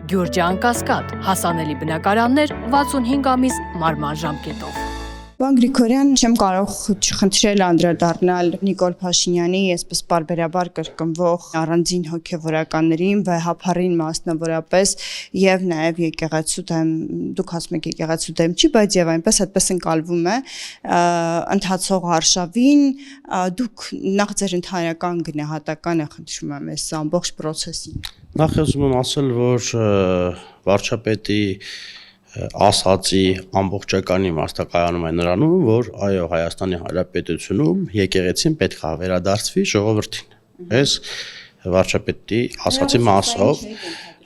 Գյուրջան Կասկադ, հասանելի բնակարաններ 65 ամիս մարման ժամկետով։ Պարոն Գրիգորյան, չեմ կարող չխնդրել անդրադառնալ Նիկոլ Փաշինյանի այսպես պարբերաբար կրկնվող առանձին հոգևորականներին, վեհափառին մասնավորապես եւ նաեւ եկեղեցու դեմ, դուք ասում եք եկեղեցու դեմ չի, բայց եւ այնպես այդպես ընկալվում է ընթացող արշավին, դուք նախ ձեր ընդհանրական գնահատականը խնդրում եմ այս ամբողջ process-ին։ Նախ ուզում եմ ասել, որ վարչապետի ասացի ամբողջական իմաստը կայանում է նրանում, որ այո, Հայաստանի Հանրապետությունում եկեղեցին պետք է վերադարձվի ժողովրդին։ Այս վարչապետի ասացի մասով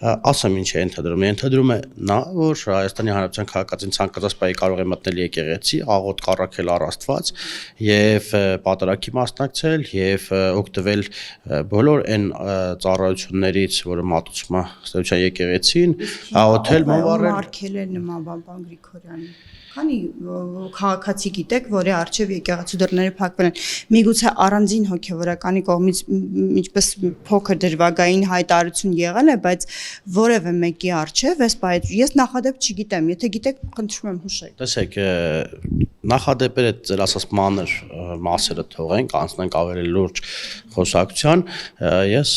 ասեմ ինչ է ենթադրում։ Ենթադրում է նա, որ Հայաստանի Հանրապետության քաղաքացին ցանկացած պահի կարող է մտնել եկեղեցի, աղոտ կառաքել առ Աստված եւ պատարագի մասնակցել եւ օգտվել բոլոր այն ծառայություններից, որը մատուցում է ստեյության եկեղեցին, աղոթել, մովառել։ Արկել է նման բան Գրիգորյանի։ Քանի քաղաքացի գիտեք, որի արչև եկեղեցու դռները փակվել են, միգուցե առանձին հոգևորականի կողմից ինչպես փոքր դրվագային հայտարարություն եղել է, բայց որևէ մեկի արչև էս բայդ ես նախադեպ չգիտեմ, եթե գիտեք, խնդրում եմ հուշեք։ Տեսեք, նախադեպերը ձեր ասած մանր մասերը թողենք, անցնենք ավելի լուրջ խոսակցության, ես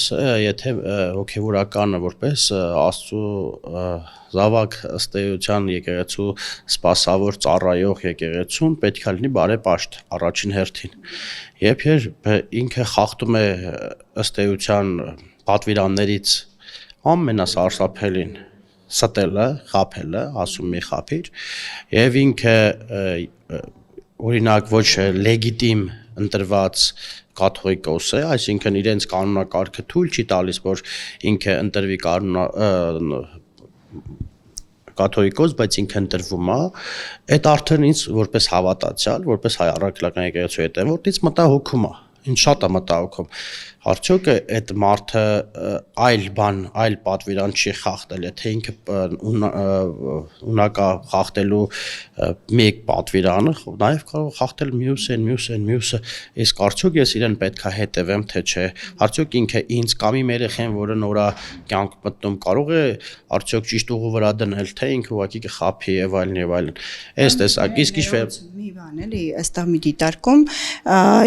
եթե հոգևորականը որպես Աստծո զավակ ըստեյության եկեղեցու սպասավոր ծառայող եկեղեցուն պետք է լինի բարեպաշտ առաջին հերթին։ Երբ ինքը խախտում է ըստեյության պատվիրաններից ամենասարսափելին ստելը, խաբելը, ասում մի խաբիր, եւ ինքը օրինակ ոչ լեգիտիմ ընտրված կաթողիկոս է, այսինքն իրենց կանոնակարգը թույլ չի տալիս, որ ինքը ընտրվի կաթողիկոս, բայց ինքը ընտրվում է, այդ արդեն ինձ որպես հավատացյալ, որպես հայ առաքելական եկեղեցու հետևորդից մտահոգում է, ինձ շատ է մտահոգում, արդյոք այդ մարդը այլ բան, այլ պատվիրան չի խախտել, եթե ինքը ունակա խախտելու մեկ պատվիրանը, նաև կարող խախտել մյուսը, իսկ արդյոք ես իրեն պետք է հետևեմ, թե չէ, արդյոք ինքը ինձ կամ իմ երեխեն, որը նորա կյանք մտնում, կարող է արդյոք ճիշտ ուղու վրա դնել, թե ինքը ուղղակի կխաբի եւ այլն, այս տեսակ, իսկ մի բան էլի, այստեղ մի դիտարկում,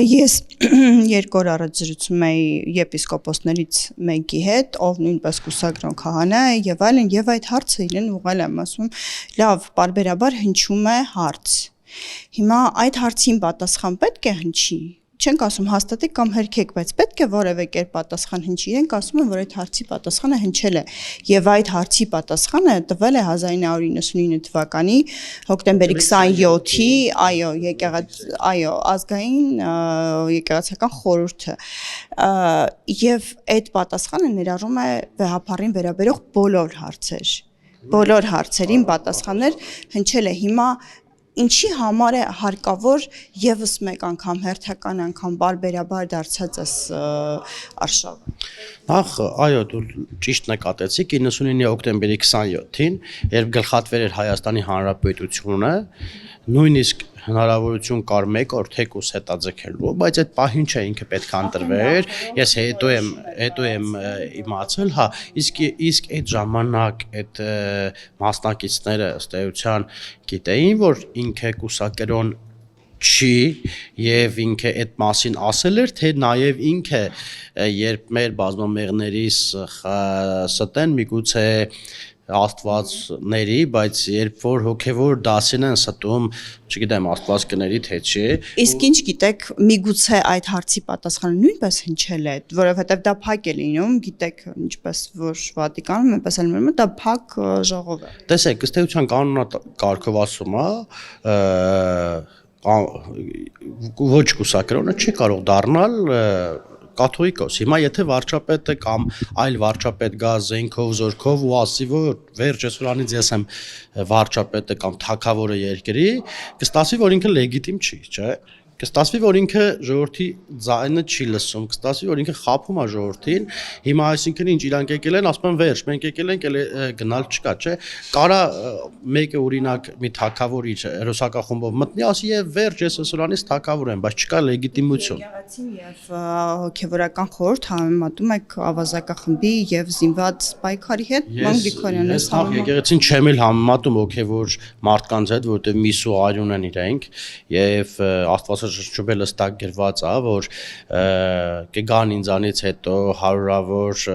ես 2 օր առաջ զրուցում էի եպիսկոպոսներից մեկի հետ, ով նույնպես կուսակրոն քահանա է եւ այլն, եւ այդ հարցը իրեն ուղղել եմ, ասում, լավ, պարբերաբար հնչում է հարց։ Հիմա այդ հարցին պատասխան պետք է հնչի։ Չենք ասում հաստատեք կամ հերքեք, բայց պետք է որևէ կերպ պատասխան հնչի։ Իրենք ասում են, որ այդ հարցի պատասխանը հնչել է, եւ այդ հարցի պատասխանը տվել է 1999 թվականի հոկտեմբերի 27-ի, այո, ազգային եկեղեցական խորհուրդը։ Եվ այդ պատասխանը ներառում է վեհափառին վերաբերող բոլոր հարցեր։ Բոլոր հարցերին պատասխաններ հնչել է հիմա Ինչի համար է հարկավոր եւս մեկ անգամ հերթական անգամ բարբերաբար դարձած այս արշավը։ Նախ, այո, դու ճիշտ նկատեցիք 99 հոկտեմբերի 27-ին, երբ գլխատվել էր Հայաստանի Հանրապետությունը, նույնիսկ հնարավորություն կար 1 օր թեկուս հետաձգելու, բայց այդ պահին չէ ինքը պետք է ընտրվեր, ես հետո եմ իմացել, հա, իսկ այդ ժամանակ այդ մասնակիցները ըստ էության գիտեին, որ ինքը կուսակրոն չի եւ ինքը այդ մասին ասել էր, թե նաեւ ինքը երբ մեր բազմամեղներից ստեն միգուցե աստվածների, բայց երբ որ հոգևոր դասին են ստում, չգիտեմ, աստված կների թե չի։ Իսկ ինչ գիտեք, միգուցե այդ հարցի պատասխանը նույնպես հնչել է, որովհետև դա փակ է լինում, գիտեք, ինչպես որ Վատիկանում, այնպես էլ մեր մոտ դա փակ ժողով է։ Տեսեք, ըստ էության կանոնակարգով ասում է, ոչ կուսակրոնը չի կարող դառնալ կաթողիկոս։ Հիմա եթե վարչապետը կամ այլ վարչապետ գա զենքով, զորքով ու ասի, որ վերջես վրանից ես եմ վարչապետը կամ թագավորը երկրի, կստացի, որ ինքը լեգիտիմ չի, չէ՞։ կստացվի, որ ինքը ժողովրդի ձայնը չի լսում, կստացվի, որ ինքը խաբում է ժողովրդին։ Հիմա այսինքն ինչ իրանք եկել են, ասում են վերջ, մենք եկել ենք, գնալ չկա, չէ։ Կարա մեկը օրինակ մի թագավոր իր հերոսակախումբով մտնի, ասի եւ վերջ, ես սրանից թագավոր եմ, բայց չկա լեգիտիմություն։ Եկեղեցին եւ հոգեվորական խորհուրդ համեմատում եք ավազակախմբի եւ զինված պայքարի հետ, Ման Գրիգորյանը ես եկեղեցին չեմ էլ համեմատում հոգեվոր մարդկանց հետ, որտեղ միսու արյուն են իրենք եւ Աստվածաշրջում հստակ գրված է, որ կգան ինձանից հետո հարյուրավոր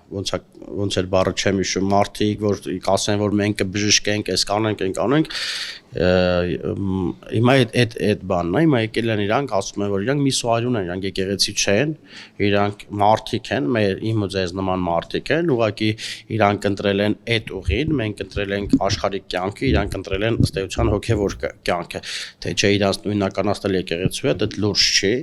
ոնց էլ բառը չեմ հիշում, մարդիկ, որ կասեն, որ մենք կբժշկենք, այս կանենք, այն կանենք, հիմա այդ բանն է, հիմա եկել են իրանք, ասում են, որ իրանք միսուարյուն են, իրանք եկեղեցի չեն, իրանք մարդիկ են, իմ ու ձեզ նման մարդիկ են, ուղղակի իրանք ընտրել են այդ ուղին, մենք ընտրել ենք աշխարհիկ կյանքը, իրանք ընտրել են ըստ էության հոգևոր կյանքը, թե չէ իրանք նույնականացնել եկեղեցու հետ, այդ լուրջ չի,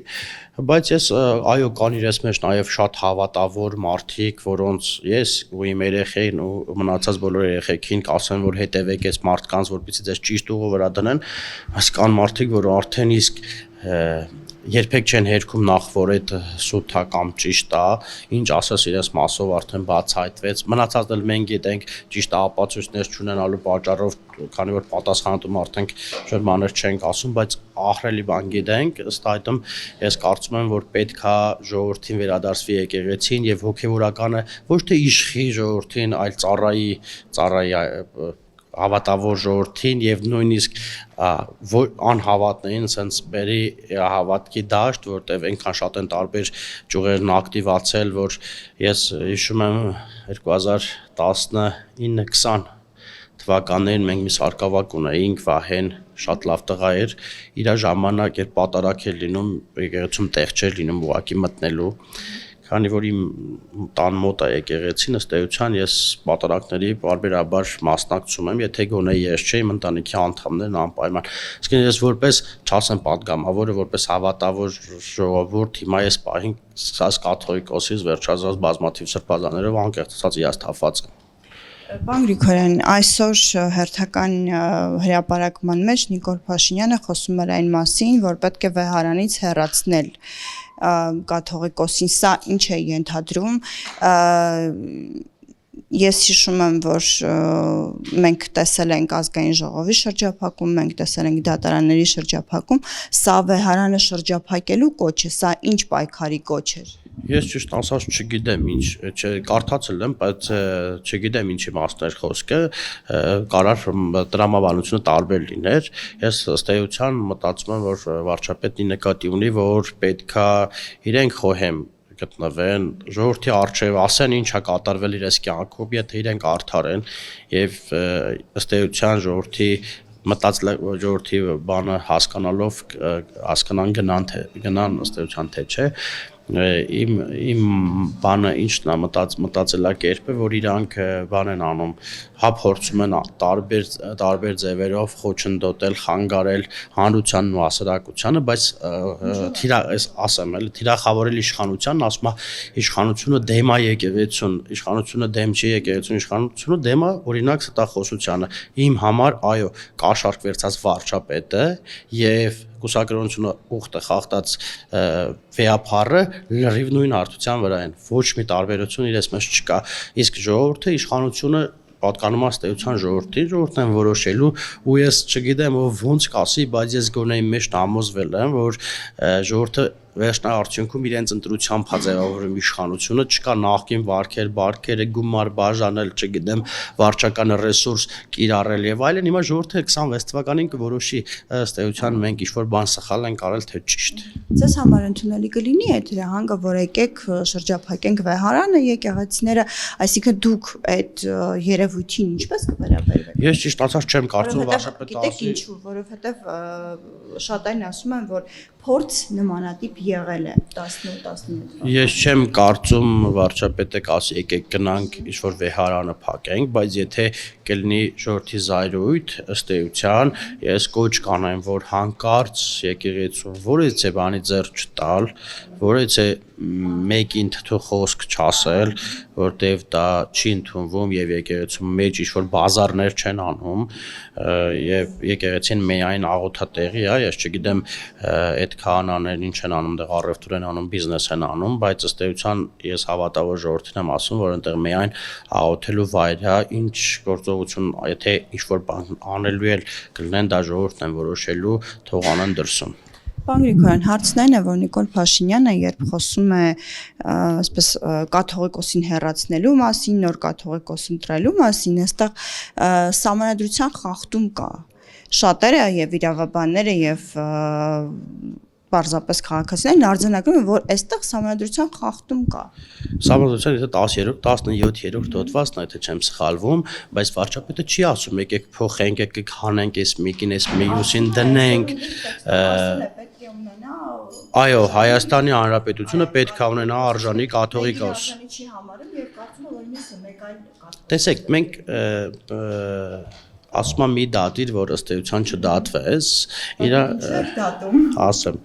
բայց ես այո կան իրենց մեջ նաև շատ հավատավոր մարդիկ, որոնց ես ու իմ երեխային ու մնացած բոլոր երեխեքին կասեմ, որ հետևեք այս մարդկանց, որպեսզի ձեզ ճիշտ ուղու վրա դնեն, բայց կան մարդիկ, որ արդեն իսկ երբեք չեն հերքում նախ որ այդ սուտ է կամ ճիշտ է, ինչ ասես իրենց մասով արդեն բացահայտվեց, մնացածն էլ մենք գիտենք ճիշտ ապացույցներ չունենալու պատճառով, քանի որ պատասխանատու մարդենք շատ բաներ չենք ասում, բայց ահռելի բան գիտենք, ըստ այդմ ես կարծում եմ, որ պետք է ժողովրդին վերադարձվի եկեղեցին եւ հոգեվորականը ոչ թե իշխի ժողովրդին, այլ ծառայի հավատավոր ժողովրդին եւ նույնիսկ անհավատներին sense բերի հավատքի դաշտ, որտեվ այնքան շատ են տարբեր ճյուղերն ակտիվացել, որ ես հիշում եմ 2019-20 թվականներին մենք մի սարկավակ ունեինք, Վահեն շատ լավ տղա էր, իր ժամանակ էր պատարակ էր լինում, եկեղեցում տեղ չէր լինում ուղակի մտնելու, քանի որ իմ տան մոտ է եկեղեցին, ըստ էության ես պատարակների բարբերաբար մասնակցում եմ, եթե գոնե ես չէ, իմ ընտանիքի անդամներն անպայման։ Իսկ ես որպես չասեմ պատգամավորը, որպես հավատավոր ժողովուրդ, հիմա ես պահին սկսած կաթողիկոսից վերջացած բազմաթիվ սրբազաններով անկեղծ ասած իաստափված եմ։ Պարոն Գրիգորյան, այսօր հերթական հրապարակման մեջ Նիկոլ Փաշինյանը խոսում էր այն մասին, որ պետք է վեհարանից հեռացնել կաթողիկոսին, սա ինչ է ենթադրում, ես հիշում եմ, որ մենք տեսել ենք ազգային ժողովի շրջափակում, մենք տեսել ենք դատարանների շրջափակում, սա վեհարանը շրջափակելու կոչ է, սա ինչ պայքարի կոչ էր։ Ես ճիշտ ասած չգիտեմ ինչ, կարդացել եմ, բայց չգիտեմ ինչի մասներ խոսքը, կարար տրամաբանությունը տարբեր լիներ։ Ես ըստ էության մտածում եմ, որ վարչապետի նկատի ունի, որ պետքա իրենք խոհեմ գտնվեն, ժողովրդի առջև ասեն ինչ է կատարվել իրենց կյանքում, եթե իրենք արդար են եւ ըստ էության ժողովրդի բանը հասկանալով հասկանան գնան ըստ էության թե չէ իմ բանը ինչն է մտածելակերպը, որ իրանք բան են անում, հա փորձում են տարբեր ձևերով խոչընդոտել, խանգարել հանրությանն ու հասարակությանը, բայց ասեմ էլ թիրախավորել իշխանությանն, ասում է իշխանությունը դեմ է եկեղեցուն, իշխանությունը դեմ չի եկեղեցուն, իշխանությունը դեմ է օրինակ ստախոսությանը։ Իմ համար այո, կաշառք վերցած վարչապետը եւ կուսակրոնությունը ուխտը խախտած վեապարը լրիվ նույն հարթության վրա են, ոչ մի տարբերություն իրենց մեջ չկա, իսկ ժողովուրդը իշխանությունը պատկանում է ըստ էության ժողովրդին են որոշելու ու ես չգիտեմ ոնց կասի, բայց ես գոնե իմ մեջ համոզվել եմ, որ ժողովուրդը վերջնարարությունքում իրենց ընտրությամբ հաձևավորում իշխանությունը, չկա նախկին բարքերը գումար բաժանել, չգիտեմ, վարչական ռեսուրս կիրառել եւ այլն, հիմա ժողովուրդը 26 թվականին կորոշի ըստ էության մենք ինչ-որ բան սխալ ենք արել թե ճիշտ։ Ձեզ համար ընդունելի կլինի այդ հրահանգը, որ եկեք շրջափակենք վեհարանը, եկեղեցիները, այսինքն դուք այդ երևույթին ինչպես կվերաբերվեք։ Ես ճիշտ ասած չեմ կարծում վարչապետը ասի։ Գիտեք ինչու, որովհետեւ շատ այն ասում են, որ փորձ նմանատիպ եղել է 18-19 Ես չեմ կարծում վարչապետը կասի եկեք գնանք ինչ-որ վեհարանը փակենք, բայց եթե կլինի ժողովրդի զայրույթ, ըստ էության, ես կոչ կանեմ, որ հանկարծ եկեղեցու որևէ բանի ձեռ չտալ, որևէ մեկին թթու խոսք չասել, որտեվ դա չի ընդունվում եւ եկեղեցու մեջ ինչ-որ բազարներ չեն անում եւ եկեղեցին միայն աղոթատեղի է, ես չգիտեմ այդ քահանաներն ինչ են անում, դեռ առևտուր են անում, բիզնես են անում, բայց ըստ էության ես հավատավոր ժողովրդին եմ ասում, որ այնտեղ միայն աղոթելու վայր է, ինչ գործողություն, եթե ինչ-որ բան անելու էլ կլինեն, դա ժողովուրդն են որոշելու, թող անեն դրսում։ Պարոն Գրիգորյան, հարցն այն է, որ Նիկոլ Փաշինյանը, երբ խոսում է այսպես կաթողիկոսին հեռացնելու մասին, նոր կաթողիկոս ընտրելու մասին, այստեղ սահմանադրության խախտում կա։ Շատերը եւ իրավաբանները եւ պարզապես քաղաքացիներն արձանագրում են, որ այստեղ սահմանադրության խախտում կա։ Սահմանադրության եթե 10-րդ, 17-րդ հոդվածն է, եթե չեմ սխալվում, բայց վարչապետը չի ասում, եկեք փոխենք, եկեք հանենք այս մեկին, այս մյուսին դնենք։ Այո, Հայաստանի Հանրապետությունը պետք է ունենա արժանի կաթողիկոս։ Չի համարում եւ կարծում եմ, որ մյուսը մեկ այլ Տեսեք, մենք ասում եմ մի դատիր, որ ըստ էության չդատվես, ասեմ,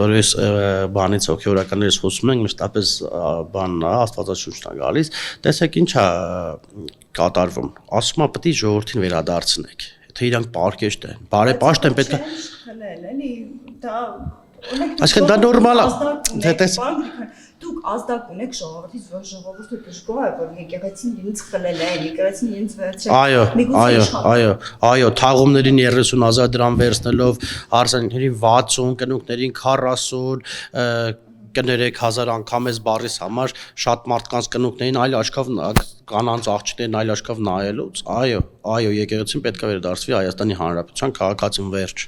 որ ես բանից հոգեորականներից խոսում ենք, մշտապես բանն է, աստվածաշունչն է գալիս, տեսեք ինչ է կատարվում, ասում եմ պետք է ժողովրդին վերադարձնեք, թե իրանք պարկեշտ են, բարեպաշտ են պետք է Այսինքն դա նորմալ է, դուք ազդակ ունեք ժողովրդից, որ ժողովուրդը դժգոհ է, որ եկեղեցին իրենց խլել են, եկեղեցին իրենց վերցրել։ Այո, թաղումներին 30,000 դրամ վերցնելով, հարսանիքներին 60, կնունքներին 40, կներեք 1000 անգամ էս բառիս համար շատ մարդկանց կնունքներին այլ աչքով կանանց աղջիկներին այլ աչքով նայելուց, այո, եկեղեցին պետք է վերադարձվի Հայաստանի Հանրապետության քաղաքացին վերջ։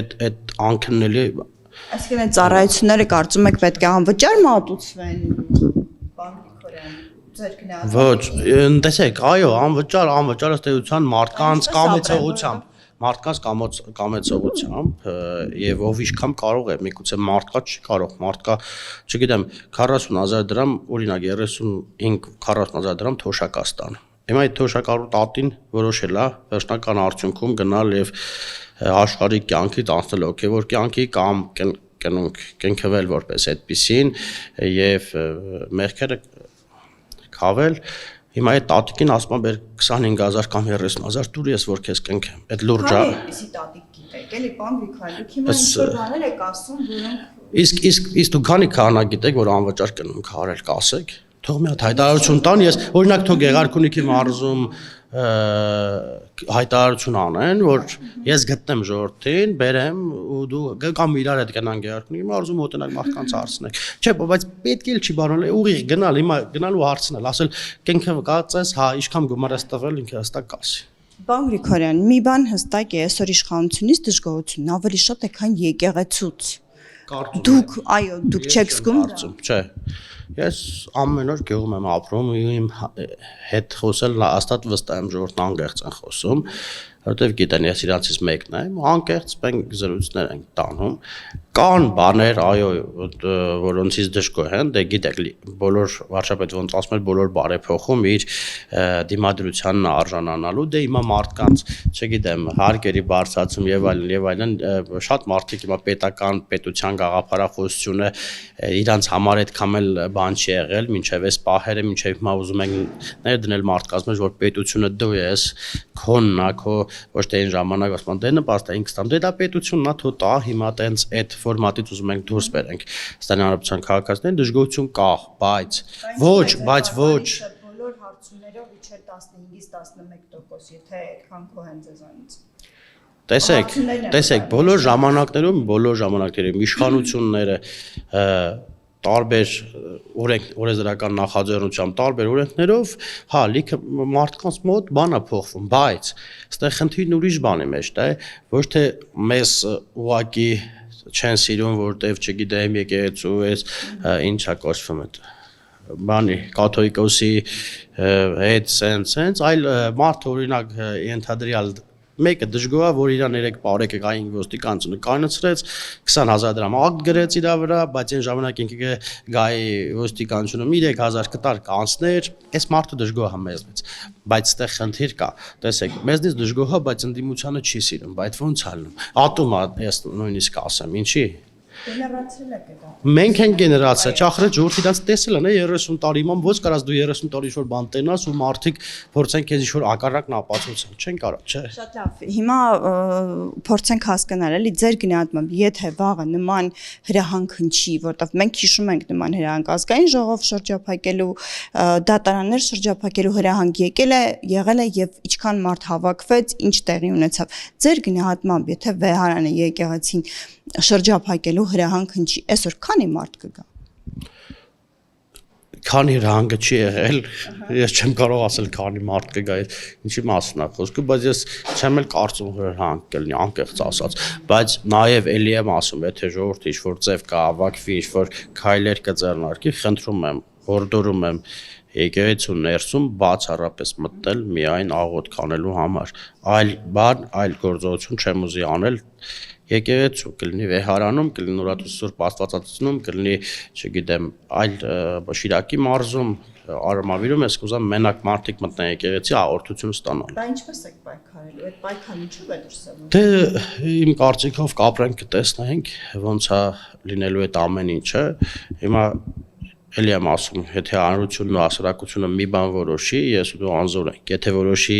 Այդ անքննելի Այսինքն այդ ծառայությունները կարծում եք պետք է անվճար մատուցվեն, պարոն Գրիգորյան, ձեր գնահատականը։ Ոչ, տեսեք, այո, անվճար ըստ էության մարդկանց կամեցողությամբ եւ ով ինչքան կարող է, միգուցե մարդկա չի կարող, մարդկա, չգիտեմ, 40,000 դրամ, օրինակ 35-40,000 դրամ թոշակա ստան։ Հիմա այդ թոշակառու տատին որոշել է վերջնական արդյունքում գնալ եւ աշխարհի կյանքից անցնել հոգեվոր կյանքի կամ կենքվել որպես այդպիսին եւ մեղքերը խավել հիմա այդ տատիկին ասում եմ բեր 25,000 կամ 30,000 տուր ես որ քեզ կենքեմ այդ լուրջ է Այսի տատիկ գիտեք էլի պարոն Գրիգորյան դուք հիմա ինչ-որ բաներ եք ասում որոնք իսկ դուք քանի քահանա գիտեք որ անվճար կնունք հարել կասեք թող մի հատ հայտարարություն տան ես օրինակ թող Գեղարքունիքի մարզում հայտարարություն անեն, որ ես գտնեմ ժողովրդին, բերեմ ու դու կամ իրար հետ գնան Գեղարքունիքի մարզում մոտենալ մարդկանց հարցնեք։ Չէ, բայց պետք էլ չի բանալ, ուղիղ գնալ, հիմա գնալ ու հարցնել, ասել կենքը կացես, հա, ինչքան գումար ես տվել, ինքը հստակ կասի։ Պարոն Գրիգորյան, մի բան հստակ է, այսօր իշխանությունից դժգոհությունն ավելի շատ է, քան եկեղեցուց։ Դուք, այո, դուք չեք զգում դա։ Չէ։ Ես ամեն օր գյուղում եմ ապրում ու իմ հետ խոսել հաստատ վստահ եմ ժողովրդն անգերց են խոսում, որովհետև գիտեն ես իրանցից մեկն եմ, անկեղծ մենք զրույցներ ենք տանում, կան բաներ, այո, որոնցից դժգոհ են, դե գիտեք, բոլոր վարչապետը ոնց ասում էր, բոլոր բարեփոխում իր դիմադրությանն արժանանալու, դե հիմա մարդկանց, չգիտեմ, հարկերի բարձրացում եւ այլն, շատ մարդիկ հիմա պետության գաղափարախոսությունը իրանց համար այդքան էլ բան չի եղել, մինչև այս պահերը, մինչև հիմա ուզում են ներդնել մարդկանց մեջ, որ պետությունը դու ես, քոնն է, քո ոչ թե այն ժամանակ ասում դե նպաստ է ինքս տամ, դե դա պետությունն է, թո տա, հիմա տենց այդ ֆորմատից ուզում ենք դուրս բերենք։ Հայաստանի Հանրապետության քաղաքացիներին դժգոհություն կա, բայց ոչ բոլոր հարցումներով իջեր 15-ից 11%, եթե այդքան քո հենց ձեզանից։ Տեսեք, բոլոր ժամանակներում իշխանությունները տարբեր օրենսդրական նախաձեռնությամբ, տարբեր օրենքներով, հա, լիքը մարդկանց մոտ բան է փոխվում, բայց այստեղ խնդիրն ուրիշ բանի մեջն է, ոչ թե մեզ ուղակի չեն սիրում, որտեվ չգիտեմ եկեղեցու էս ինչա կոչվում է բանի կաթողիկոսի հետ սենց, այլ մարդը օրինակ ենթադրյալ մեկը դժգոհ է, որ իր 3 բարեկը գային ոստիկանությունը կանցրեց 20,000 դրամ ակտ գրեց իր վրա, բայց այն ժամանակ ինքը գայի ոստիկանությունը 3000 կտար կանցներ, այս մարդը դժգոհ է մեզնից, բայց այդտեղ խնդիր կա, տեսեք, մեզնից դժգոհ է, բայց ընդդիմությանը չի սիրում, բայց ոնց ալնում, ատում է, ես նույնիսկ ասեմ, ինչի, Գեներացիա կա։ Մենք են գեներացիա, ճախրը ժողովրդի դաց տեսել են 30 տարի, իմամ ո՞ց կարաս դու 30 տարի ինչ-որ բան տենաս ու մարդիկ փորձեն քեզ ինչ-որ ակառակն ապացուցեն, չեն կարող, չէ։ Շատ լավ։ Հիմա փորձենք հասկանալ, էլի ձեր գնահատմամբ, եթե վաղը նման հրահանգ հնչի, որտեղ մենք հիշում ենք նման հրահանգ ազգային ժողով շրջափակելու, դատարաններ շրջափակելու հրահանգ եղել է եւ ինչքան մարդ հավաքվեց, ինչ տեղի ունեցավ։ Ձեր գնահատմամբ, եթե վեհարանը եկեղեցին շրջափակելու հրահանգ հնչի, այսօր քանի մարդ կգա։ Քանի հրահանգը չի եղել, ես չեմ կարող ասել քանի մարդ կգա, ինչի մասն է խոսքը, բայց ես չեմ էլ կարծում որ հրահանգ կլինի, անկեղծ ասած, բայց նաև էլի եմ ասում, եթե ժողովուրդը ինչ-որ ձև կհավաքվի, ինչ-որ քայլեր կձեռնարկի, խնդրում եմ, հորդորում եմ եկեղեցու ներսում բացառապես մտնել միայն աղոթք անելու համար, այլ բան, այլ գործողություն չեմ ուզի անել եկեղեցու կլինի վեհարանում, կլինի Նորաթուս Սուրբ Աստվածածնում, կլինի, չգիտեմ, այլ Շիրակի մարզում, Արմավիրում ես կուզեմ մենակ մարդիկ մտնեն եկեղեցի աղոթություն ստանան։ Դա ինչպես եք պայքարելու, այդ պայքարը ինչու է դրսևորվում։ Դե իմ կարծիքով կապրենք կտեսնենք ոնց է լինելու այդ ամեն ինչը։ Հիմա էլի եմ ասում, եթե հանրությունն ու հասարակությունը մի բան որոշի, ես ու դու անզոր ենք։ Եթե որոշի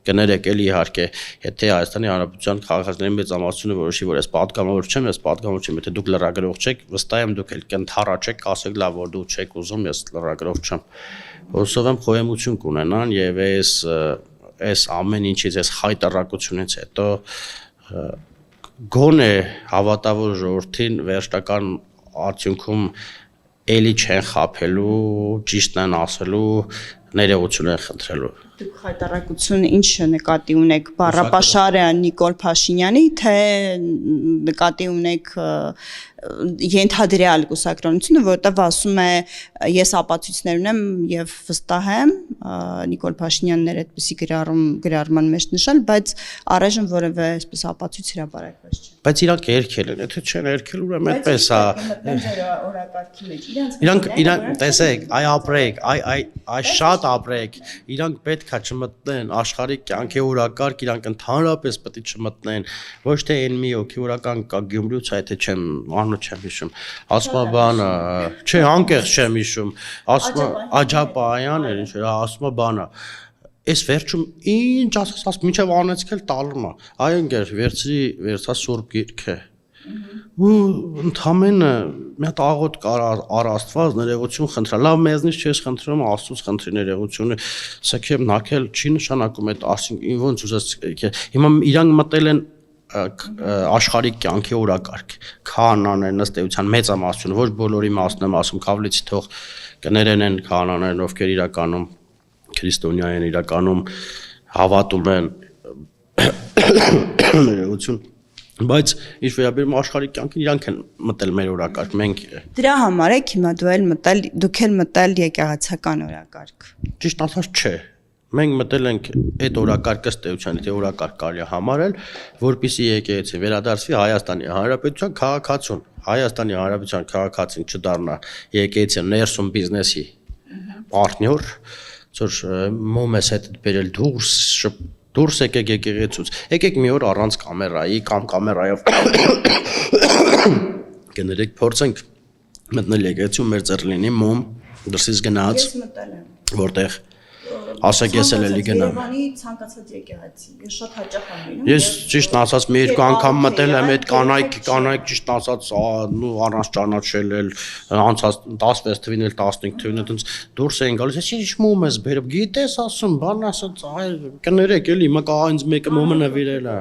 կներեք էլի իհարկե, եթե Հայաստանի Հանրապետության քաղաքացիների մեծամասնությունը որոշի, որ ես պատգամավոր չեմ, ես պատգամավոր չեմ, եթե դուք լրագրող չեք, վստահ եմ դուք էլ կընթառաջեք, կասեք լավ որ դու չեք ուզում, ես լրագրող չեմ։ Հուսով եմ խոհեմություն կունենան եւ այս ամեն ինչից, այս խայտարակությունից հետո գոնե հավատավոր ժողովրդին վերջնական արդյունքում էլի չեն խափելու, ճիշտն են ասելու, ներողություն են խնդրելու։ Դուք խայտարակություն ինչ նկատի ունեք բառապաշարը Նիկոլ Փաշինյանի, թե նկատի ունեք ենթադրյալ կուսակրոնությունը, որտեղ ասում է ես ապացույցներ ունեմ եւ վստահ եմ Նիկոլ Փաշինյանն էր այդպիսի գրառման մեջ նշել, բայց առայժմ որևէ այսպես ապացույց հրապարակված չէ։ Բայց իրանք երկել են, եթե չեն երկել ուրեմն այդպես է։ Օրակարգի մեջ Իրանք տեսեք, այ ապրեք, այ շատ ապրեք, իրանք պետք է չմտնեն աշխարհի կյանքի օրակարգ, իրանք ընդհանրապես պետք է չմտնեն, ոչ թե այն մի հոգեորական կա Գյումրուց, եթե չեմ անունը չեմ հիշում, ասում է բանը, չէ, անկեղծ չեմ հիշում, ասում է Աջապահյան էր, ինչ էր, ասում է բանը, այս վերջում ինչ ասած, մինչև անեցքել տալում է, այ ընկեր, վերցա Սուրբ Գիրքը, ու ընդամենը մի հատ աղոթք առ Աստված ներողություն խնդրա, լավ մեզնից չես խնդրում, Աստծուց խնդրի ներողությունը, սեքեմ նակել չի նշանակում այդ ասին ոնց ուզես, հիմա իրանք մտել են աշխարհիկ կյանքի օրակարգ, քահանաներն ըստ էության մեծամասնությունը, ոչ բոլորի մասն եմ ասում, Քավլիցի թող կներեն են քահանաներն, ովքեր իրականում քրիստոնյա են, իրականում հավատում են ներողություն, բայց ինչ վերաբերում աշխարհիկ կյանքին իրանք են մտել մեր օրակարգ, մենք դրա համար եք հիմա դուք էլ մտել եկեղեցական օրակարգ։ Ճիշտ ասած չէ։ Մենք մտել ենք այդ օրակարգը ըստ էության, եթե օրակարգ կարելի է համարել, որպեսզի եկեղեցի վերադարձվի Հայաստանի Հանրապետության քաղաքացուն։ Հայաստանի Հանրապետության քաղաքացին չդառնա եկեղեցի ներսում բիզնեսի պարտներ, որ մոմես հետ բերել դուրս եկեք եկեղեցուց։ Եկեք մի օր առանց կամերայի կամ կամերայով կներեք փորձենք մտնել եկեղեցու մեր ձեռ լինի մոմ դրսից գնաց։ Ես մտել եմ։ Որտեղ ասեք ես էլի գնամ։ Երևանի ցանկացած եկեղեցի։ Ես շատ հաճախ եմ լինում։ Ես ճիշտ ասած մի երկու անգամ մտել եմ այդ կանայք ճիշտ ասած նու առանց ճանաչել էլ անցած 16 թվին էլ 15 թվին այդպես դուրս էին գալիս։ Ես ինչ մոմ ես բերում, գիտես ասում, բան ասած, այ կներեք էլի, մկա ինձ մեկը մոմը նվիրել է։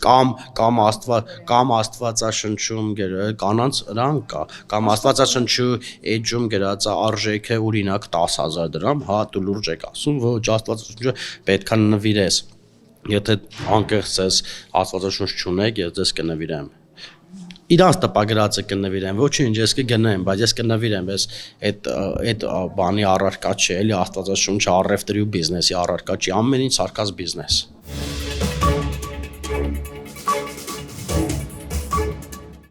Կամ աստվածաշնչում կանանց ռանկ կա, կամ աստվածաշնչու էջում գրած արժեքը օրինակ 10000 դրամ, հա դու լուրջ եք ասում, ոչ աստվածաշնչը պետքա նվիրես։ Եթե անկեղծ ես աստվածաշունչ չունեք, ես ձեզ կնվիրեմ։ Իրանց տպագրածը կնվիրեմ, ոչինչ ես կգնեմ, բայց ես կնվիրեմ, ես այդ բանի առարկա չէ, էլի աստվածաշունչը առևտրի ու բիզնեսի առարկա չի, ամեն ինչ սարկած բիզնես։